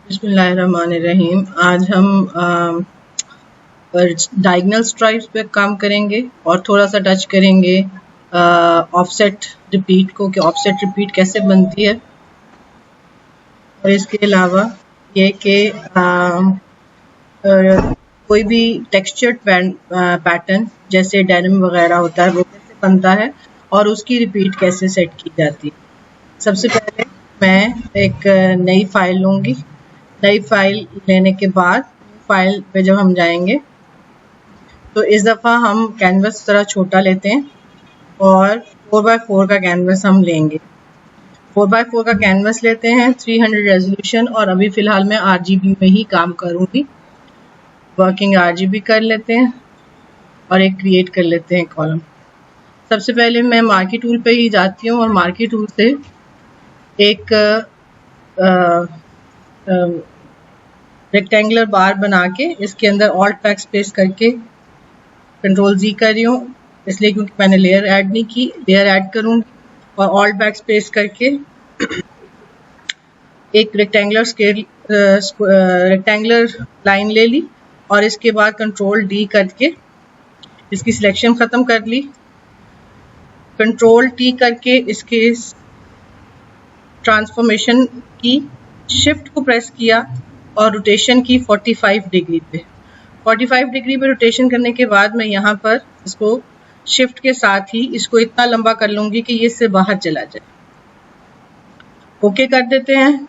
बिस्मिल्लाहिर्रहमानिर्रहीम। आज हम डायगोनल स्ट्राइप्स पे काम करेंगे और थोड़ा सा टच करेंगे ऑफसेट रिपीट को कि ऑफसेट रिपीट कैसे बनती है। और इसके अलावा ये कि कोई भी टेक्सचर्ड पैटर्न जैसे डेनिम वगैरह होता है वो कैसे बनता है और उसकी रिपीट कैसे सेट की जाती है। सबसे पहले मैं एक नई फाइल लूँगी। नई फाइल लेने के बाद फाइल पे जब हम जाएंगे तो इस दफ़ा हम कैनवस ज़रा छोटा लेते हैं और 4x4 का कैनवस हम लेंगे। 4x4 का कैनवस लेते हैं, 300 रेजोल्यूशन, और अभी फ़िलहाल मैं RGB में ही काम करूँगी। वर्किंग RGB कर लेते हैं और एक क्रिएट कर लेते हैं कॉलम। सबसे पहले मैं मार्की टूल पे ही जाती हूँ और मार्की टूल से एक रेक्टेंगुलर बार बना के इसके अंदर ऑल्ट बैक स्पेस करके कंट्रोल Z कर रही हूँ, इसलिए क्योंकि मैंने लेयर ऐड नहीं की। लेयर ऐड करूँगी और ऑल्ट बैक स्पेस करके एक रेक्टेंगुलर लाइन ले ली और इसके बाद कंट्रोल D करके इसकी सिलेक्शन ख़त्म कर ली। कंट्रोल T करके इसके ट्रांसफॉर्मेशन की शिफ्ट को प्रेस किया और रोटेशन की 45 डिग्री पे। 45 डिग्री पे रोटेशन करने के बाद मैं यहाँ पर इसको शिफ्ट के साथ ही इसको इतना लंबा कर लूँगी कि ये इससे बाहर चला जाए। ओके कर देते हैं।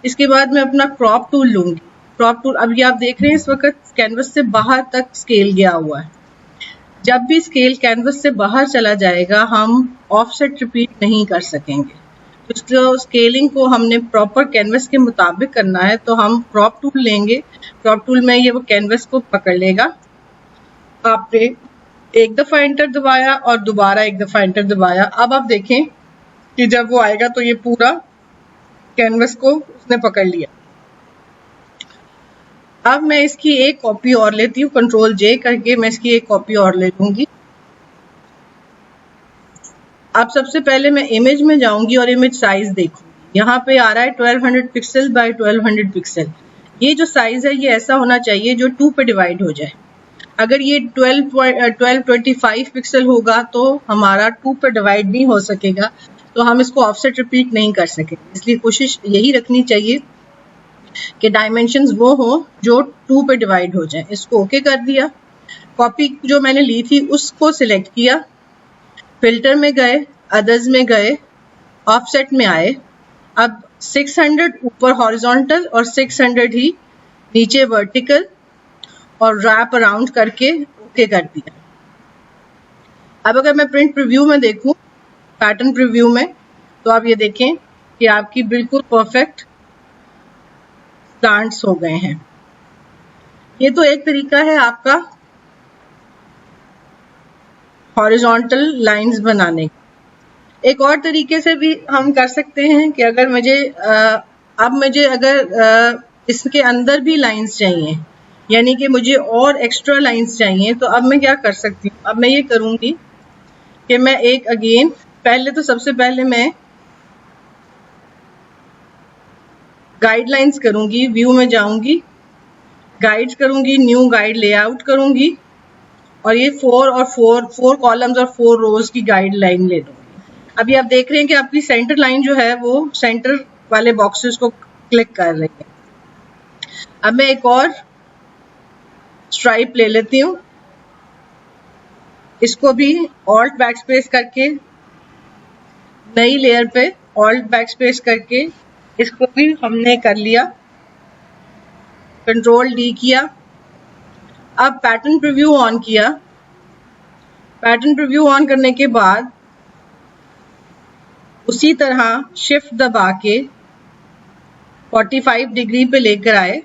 इसके बाद मैं अपना क्रॉप टूल लूँगी। क्रॉप टूल अभी आप देख रहे हैं इस वक्त कैनवस से बाहर तक स्केल गया हुआ है। जब भी स्केल कैनवस से बाहर चला जाएगा हम ऑफसेट रिपीट नहीं कर सकेंगे। तो स्केलिंग को हमने प्रॉपर कैनवस के मुताबिक करना है, तो हम क्रॉप टूल लेंगे। क्रॉप टूल में ये वो कैनवस को पकड़ लेगा। आपने एक दफ़ा एंटर दबाया और दोबारा एक दफ़ा एंटर दबाया। अब आप देखें कि जब वो आएगा तो ये पूरा कैनवस को उसने पकड़ लिया। अब मैं इसकी एक कॉपी और लेती हूँ, कंट्रोल J करके मैं इसकी एक कॉपी और ले लूँगी। अब सबसे पहले मैं इमेज में जाऊंगी और इमेज साइज देखूंगी। यहाँ पे आ रहा है 1200 पिक्सल बाय 1200 पिक्सल। ये जो साइज है ये ऐसा होना चाहिए जो 2 पे डिवाइड हो जाए। अगर ये 1225 पिक्सल होगा तो हमारा 2 पे डिवाइड नहीं हो सकेगा, तो हम इसको ऑफसेट रिपीट नहीं कर सकेंगे। इसलिए कोशिश यही रखनी चाहिए कि डायमेंशंस वो हो जो 2 पे डिवाइड हो जाए। इसको ओके कर दिया। कॉपी जो मैंने ली थी उसको सिलेक्ट किया, फिल्टर में गए, अदर्स में गए, ऑफसेट में आए। अब 600 ऊपर हॉरिजॉन्टल और 600 ही नीचे वर्टिकल और रैप अराउंड करके ओके कर दिया। अब अगर मैं प्रिंट प्रीव्यू में देखूं, पैटर्न प्रीव्यू में, तो आप ये देखें कि आपकी बिल्कुल परफेक्ट स्लैंट्स हो गए हैं। ये तो एक तरीका है आपका हॉरिजॉन्टल लाइंस बनाने का। एक और तरीके से भी हम कर सकते हैं कि अगर मुझे अगर इसके अंदर भी लाइंस चाहिए, यानी कि मुझे और एक्स्ट्रा लाइंस चाहिए, तो अब मैं क्या कर सकती हूँ। अब मैं ये करूँगी कि मैं एक अगेन सबसे पहले मैं गाइडलाइंस करूँगी। व्यू में जाऊँगी, गाइड्स करूँगी, न्यू गाइड लेआउट करूँगी और ये 4 कॉलम्स और 4 रोज की गाइडलाइन ले लूँगी। अभी आप देख रहे हैं कि आपकी सेंटर लाइन जो है वो सेंटर वाले बॉक्सेस को क्लिक कर रही है। अब मैं एक और स्ट्राइप ले लेती हूँ। इसको भी ऑल्ट बैक स्पेस करके नई लेयर पे ऑल्ट बैक स्पेस करके इसको भी हमने कर लिया। कंट्रोल D किया। अब पैटर्न प्रीव्यू ऑन किया। पैटर्न प्रीव्यू ऑन करने के बाद उसी तरह शिफ्ट दबा के 45 डिग्री पे लेकर आए,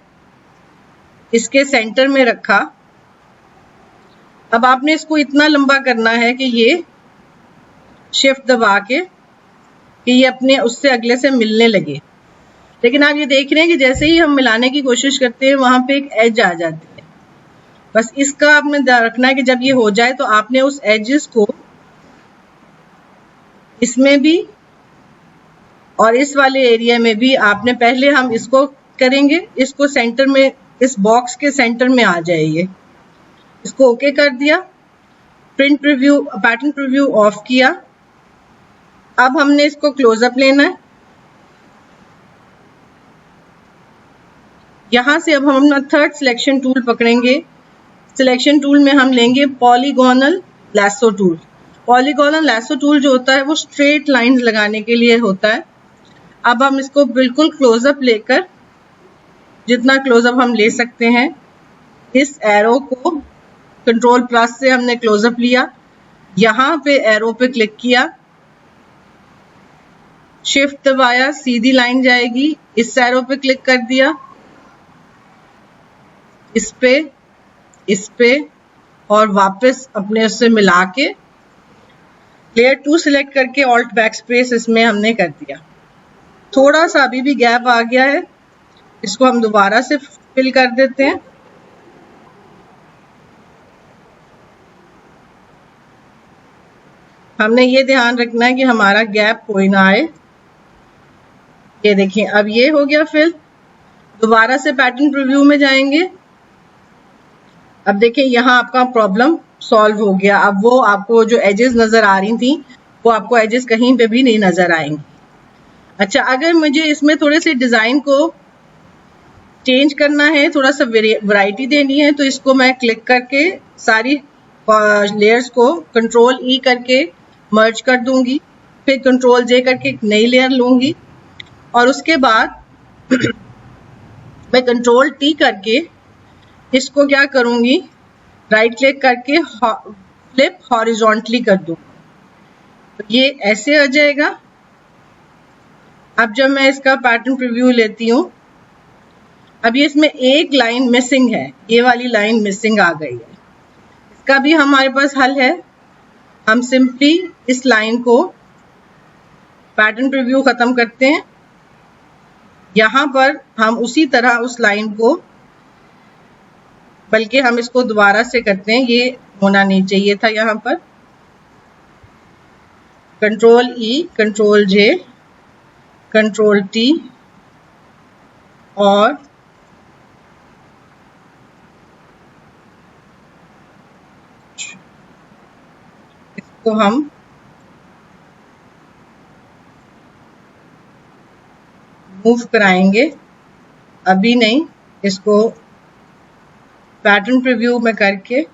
इसके सेंटर में रखा। अब आपने इसको इतना लंबा करना है कि ये शिफ्ट दबा के कि ये अपने उससे अगले से मिलने लगे। लेकिन आप ये देख रहे हैं कि जैसे ही हम मिलाने की कोशिश करते हैं वहां पे एक एज आ जाती है। बस इसका आपने ध्यान रखना है कि जब ये हो जाए तो आपने उस एजेस को इसमें भी और इस वाले एरिया में भी आपने पहले हम इसको करेंगे, इसको सेंटर में, इस बॉक्स के सेंटर में आ जाए ये। इसको ओके कर दिया, print preview, pattern preview of किया। अब हमने इसको क्लोजअप लेना है। यहां से अब हम अपना थर्ड सिलेक्शन टूल पकड़ेंगे। सिलेक्शन टूल में हम लेंगे polygonal lasso tool. Polygonal lasso tool जो होता है वो स्ट्रेट लाइंस लगाने के लिए होता है। अब हम इसको बिल्कुल क्लोजअप लेकर, जितना क्लोजअप हम ले सकते हैं, इस एरो को कंट्रोल प्लस से हमने क्लोजअप लिया, यहां पे एरो पे क्लिक किया, शिफ्ट दबाया, सीधी लाइन जाएगी, इस एरो पे क्लिक कर दिया, इस पे और वापस अपने उससे मिला के लेयर 2 सिलेक्ट करके ऑल्ट बैक स्पेस इसमें हमने कर दिया। थोड़ा सा अभी भी गैप आ गया है, इसको हम दोबारा से फिल कर देते हैं। हमने ये ध्यान रखना है कि हमारा गैप कोई ना आए। ये देखिए अब ये हो गया फिल। दोबारा से पैटर्न प्रीव्यू में जाएंगे। अब देखिए यहाँ आपका प्रॉब्लम सॉल्व हो गया। अब वो आपको जो एजेस नजर आ रही थी वो आपको एजेस कहीं पे भी नहीं नजर आएंगी। अच्छा, अगर मुझे इसमें थोड़े से डिजाइन को चेंज करना है, थोड़ा सा वैरायटी देनी है, तो इसको मैं क्लिक करके सारी लेयर्स को कंट्रोल ई करके मर्ज कर दूंगी, फिर कंट्रोल जे करके एक नई लेयर लूंगी और उसके बाद मैं कंट्रोल टी करके इसको क्या करूंगी, राइट क्लिक करके फ्लिप हॉरिजॉन्टली कर दूंगी, तो ये ऐसे आ जाएगा। अब जब मैं इसका पैटर्न प्रीव्यू लेती हूँ, अब ये इसमें एक लाइन मिसिंग है, ये वाली लाइन मिसिंग आ गई है। इसका भी हमारे पास हल है। हम सिंपली इस लाइन को पैटर्न प्रीव्यू खत्म करते हैं, यहां पर हम उसी तरह उस लाइन को, बल्कि हम इसको दोबारा से करते हैं, ये होना नहीं चाहिए था यहाँ पर। कंट्रोल ई, कंट्रोल जे, कंट्रोल टी और इसको हम मूव कराएंगे, अभी नहीं, इसको पैटर्न प्रीव्यू में करके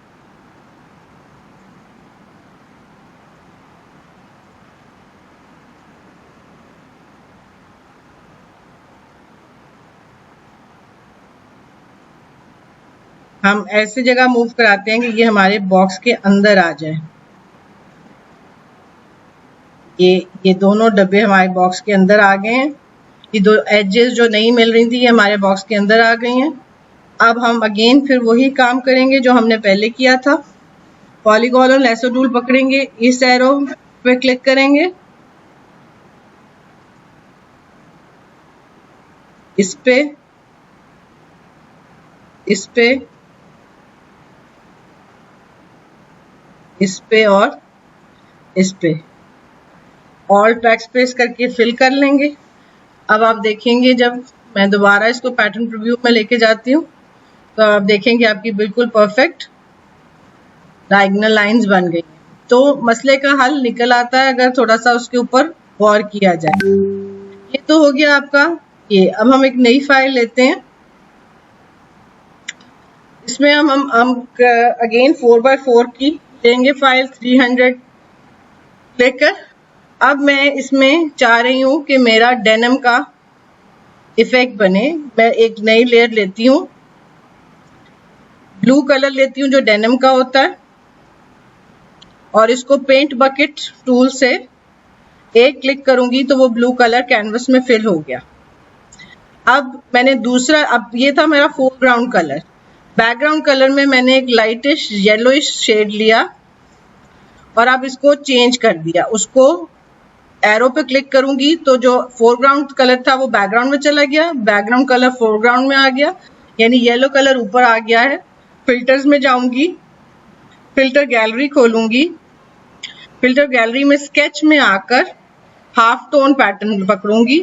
हम ऐसे जगह मूव कराते हैं कि ये हमारे बॉक्स के अंदर आ जाए। ये दोनों डब्बे हमारे बॉक्स के अंदर आ गए हैं। ये दो एजेस जो नहीं मिल रही थी ये हमारे बॉक्स के अंदर आ गई हैं। अब हम अगेन फिर वही काम करेंगे जो हमने पहले किया था। पॉलीगोनल लैसो टूल पकड़ेंगे, इस एरो पे क्लिक करेंगे, इस पे, इस पे, इस पे और इस पे ऑल्ट बैकस्पेस करके फिल कर लेंगे। अब आप देखेंगे जब मैं दोबारा इसको पैटर्न प्रीव्यू में लेके जाती हूँ तो आप देखेंगे आपकी बिल्कुल परफेक्ट डायगोनल लाइंस बन गई। तो मसले का हल निकल आता है अगर थोड़ा सा उसके ऊपर गौर किया जाए। ये तो हो गया आपका ये। अब हम एक नई फाइल लेते हैं, इसमें हम अगेन 4x4 की लेंगे फाइल 300 लेकर। अब मैं इसमें चाह रही हूँ कि मेरा डेनिम का इफेक्ट बने। मैं एक नई लेयर लेती हूँ, ब्लू कलर लेती हूँ जो डेनिम का होता है, और इसको पेंट बकेट टूल से एक क्लिक करूंगी तो वो ब्लू कलर कैनवस में फिल हो गया। अब मैंने दूसरा, अब ये था मेरा फोरग्राउंड कलर, बैकग्राउंड कलर में मैंने एक लाइटिश येलोइश शेड लिया और अब इसको चेंज कर दिया। उसको एरो पे क्लिक करूंगी तो जो फोरग्राउंड कलर था वो बैकग्राउंड में चला गया, बैकग्राउंड कलर फोरग्राउंड में आ गया, यानी येलो कलर ऊपर आ गया है। फिल्टर्स में जाऊंगी, फिल्टर गैलरी खोलूंगी, फिल्टर गैलरी में स्केच में आकर हाफ टोन पैटर्न पकड़ूंगी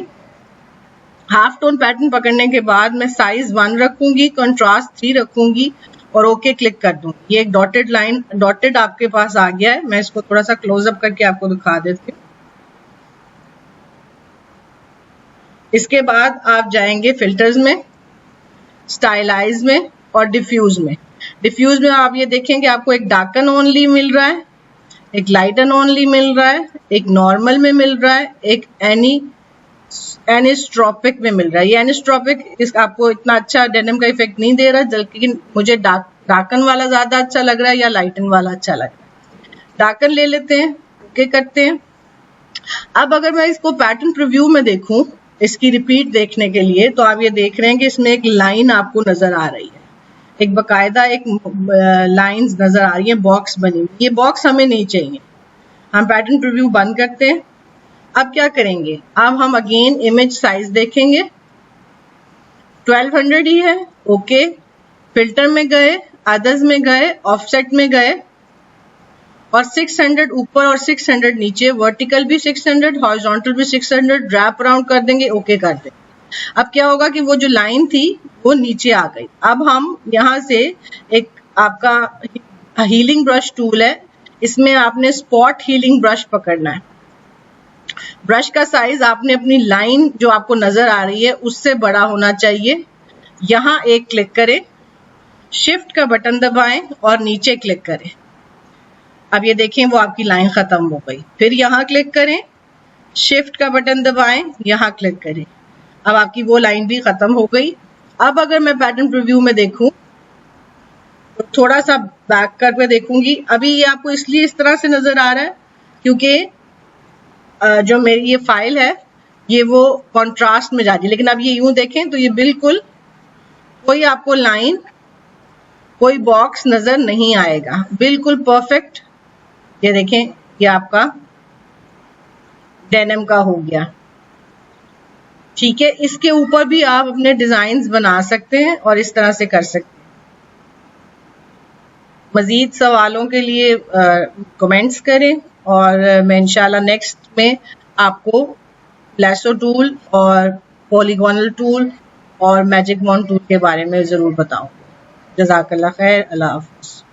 हाफ टोन पैटर्न पकड़ने के बाद मैं साइज 1 रखूंगी, कंट्रास्ट 3 रखूंगी और ओके क्लिक कर दूंगी। ये एक डॉटेड लाइन, डॉटेड आपके पास आ गया है। मैं इसको थोड़ा सा क्लोजअप करके आपको दिखा देती हूँ। इसके बाद आप जाएंगे फिल्टर्स में, स्टाइलाइज में और डिफ्यूज में। डिफ्यूज में आप ये देखेंगे आपको एक डार्कन ओनली मिल रहा है, एक लाइटन ओनली मिल रहा है, एक नॉर्मल में मिल रहा है, एक एनिस्ट्रोपिक में मिल रहा है। ये एनिस्ट्रोपिक इस आपको इतना अच्छा डेनिम का इफेक्ट नहीं दे रहा, लेकिन मुझे डार्कन वाला ज्यादा अच्छा लग रहा है या लाइटन वाला अच्छा लग रहा है। डार्कन ले लेते हैं, ओके करते हैं। अब अगर मैं इसको पैटर्न प्रीव्यू में देखूं, इसकी रिपीट देखने के लिए, तो आप ये देख रहे हैं कि इसमें एक लाइन आपको नजर आ रही है, एक बकायदा एक लाइंस नजर आ रही है, बॉक्स बनी हुई। ये बॉक्स हमें नहीं चाहिए। हम पैटर्न प्रीव्यू बंद करते हैं। अब क्या करेंगे, अब हम अगेन इमेज साइज देखेंगे, 1200 ही है, ओके। फिल्टर में गए, अदर्स में गए, ऑफसेट में गए और 600 ऊपर और 600 नीचे, वर्टिकल भी 600, हॉरिजॉन्टल भी 600, रैप अराउंड कर देंगे, ओके कर देंगे। अब क्या होगा कि वो जो लाइन थी वो नीचे आ गई। अब हम यहाँ से एक आपका हीलिंग ब्रश टूल है, इसमें आपने स्पॉट हीलिंग ब्रश पकड़ना है। ब्रश का साइज आपने अपनी लाइन जो आपको नजर आ रही है उससे बड़ा होना चाहिए। यहाँ एक क्लिक करें, शिफ्ट का बटन दबाएं और नीचे क्लिक करें। अब ये देखें वो आपकी लाइन खत्म हो गई। फिर यहाँ क्लिक करें, शिफ्ट का बटन दबाएं, यहाँ क्लिक करें। अब आपकी वो लाइन भी खत्म हो गई। अब अगर मैं पैटर्न प्रीव्यू में देखूं तो थोड़ा सा बैक करके देखूंगी। अभी ये आपको इसलिए इस तरह से नजर आ रहा है क्योंकि जो मेरी ये फाइल है ये वो कॉन्ट्रास्ट में जा रही है, लेकिन अब ये यूं देखें तो ये बिल्कुल कोई आपको लाइन, कोई बॉक्स नजर नहीं आएगा, बिल्कुल परफेक्ट। ये देखें ये आपका डेनिम का हो गया, ठीक है। इसके ऊपर भी आप अपने डिजाइन बना सकते हैं और इस तरह से कर सकते हैं। मजीद सवालों के लिए कमेंट्स करें और मैं इंशाल्लाह नेक्स्ट में आपको लैसो टूल और पॉलीगोनल टूल और मैजिक वॉन्ड टूल के बारे में जरूर बताऊं। जज़ाकल्लाह खैर, अल्लाह हाफ़िज़।